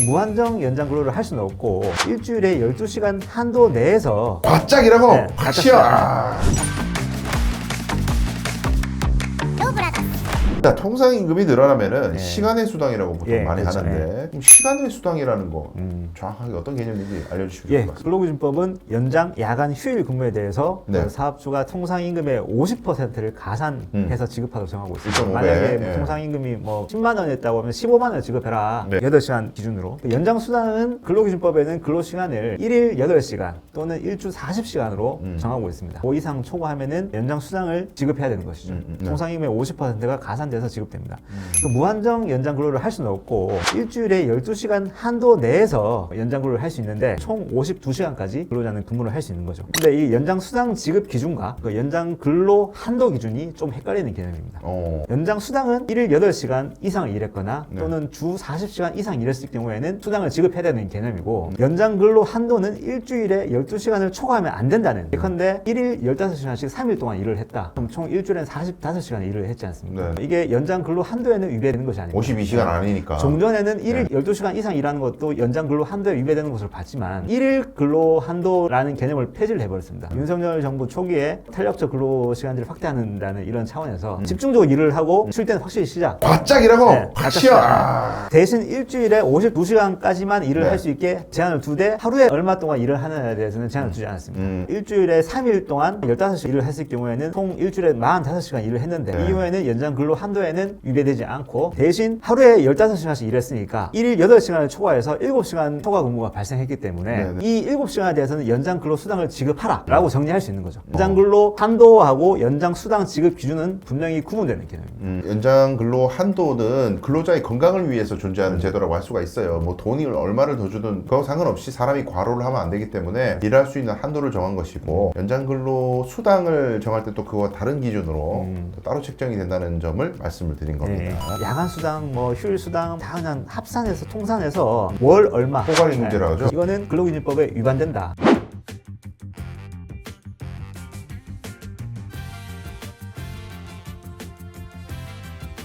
무한정 연장 근로를 할 수는 없고 일주일에 12시간 한도 내에서 바짝이라고? 네, 바짝이야. 자, 통상임금이 늘어나면은 네. 시간의 수당이라고 보통 예, 많이 그렇죠. 하는데 그럼 시간의 수당이라는 거 정확하게 어떤 개념인지 알려주시면 예, 좋을 것 같습니다. 근로기준법은 연장 야간 휴일 근무에 대해서 네. 사업주가 통상임금의 50%를 가산해서 지급하도록 정하고 있습니다. 1.5배, 만약에 예. 통상임금이 뭐 10만 원이었다고 하면 15만 원을 지급해라. 네. 8시간 기준으로. 연장 수당은 근로기준법에는 근로시간을 1일 8시간 또는 일주 40시간으로 정하고 있습니다. 그 이상 초과하면은 연장 수당을 지급해야 되는 것이죠. 네. 통상임금의 50%가 가산돼서 지급됩니다. 그 무한정 연장 근로를 할 수는 없고 일주일에 12시간 한도 내에서 연장 근로를 할 수 있는데 총 52시간까지 근로자는 근무를 할 수 있는 거죠. 근데 이 연장 수당 지급 기준과 그 연장 근로 한도 기준이 좀 헷갈리는 개념입니다. 연장 수당은 1일 8시간 이상 일했거나 또는 주 40시간 이상 일했을 경우에는 수당을 지급해야 되는 개념이고 연장 근로 한도는 일주일에 12시간을 초과하면 안 된다는 예컨대 1일 15시간씩 3일 동안 일을 했다. 그럼 총 일주일엔 45시간 일을 했지 않습니까? 네. 이게 연장 근로 한도에는 위배되는 것이 아닙니다. 52시간 아니니까. 종전에는 1일 12시간 이상 일하는 것도 연장 근로 한도에 위배되는 것으로 봤지만 1일 근로 한도라는 개념을 폐지를 해버렸습니다. 윤석열 정부 초기에 탄력적 근로 시간들을 확대한다는 이런 차원에서 집중적으로 일을 하고 쉴 때는 확실히 쉬자. 바짝이라고? 네, 바짝이야. 대신 일주일에 52시간까지만 일을 네. 할 수 있게 제한을 두되 하루에 얼마 동안 일을 하느냐에 대해서는 제한을 두지 않았습니다. 일주일에 3일 동안 15시간 일을 했을 경우에는 총 일주일에 45시간 일을 했는데 네. 이후에는 연장 근로 한도에는 위배되지 않고 대신 하루에 15시간씩 일했으니까 1일 8시간을 초과해서 7시간 초과 근무가 발생했기 때문에 네, 네. 이 7시간에 대해서는 연장 근로 수당을 지급하라 라고 정리할 수 있는 거죠. 연장 근로 한도하고 연장 수당 지급 기준은 분명히 구분되는 개념입니다. 연장 근로 한도는 근로자의 건강을 위해서 존재하는 제도라고 할 수가 있어요. 뭐 돈이 얼마를 더 주든 그거 상관없이 사람이 과로를 하면 안 되기 때문에 일할 수 있는 한도를 정한 것이고 연장 근로 수당을 정할 때 또 그거와 다른 기준으로 또 따로 책정이 된다는 점을 말씀을 드린 겁니다. 네. 야간 수당, 뭐 휴일 수당 다 그냥 합산해서 통산해서 월 얼마 포괄이 문제라 하죠. 이거는 근로기준법에 위반된다.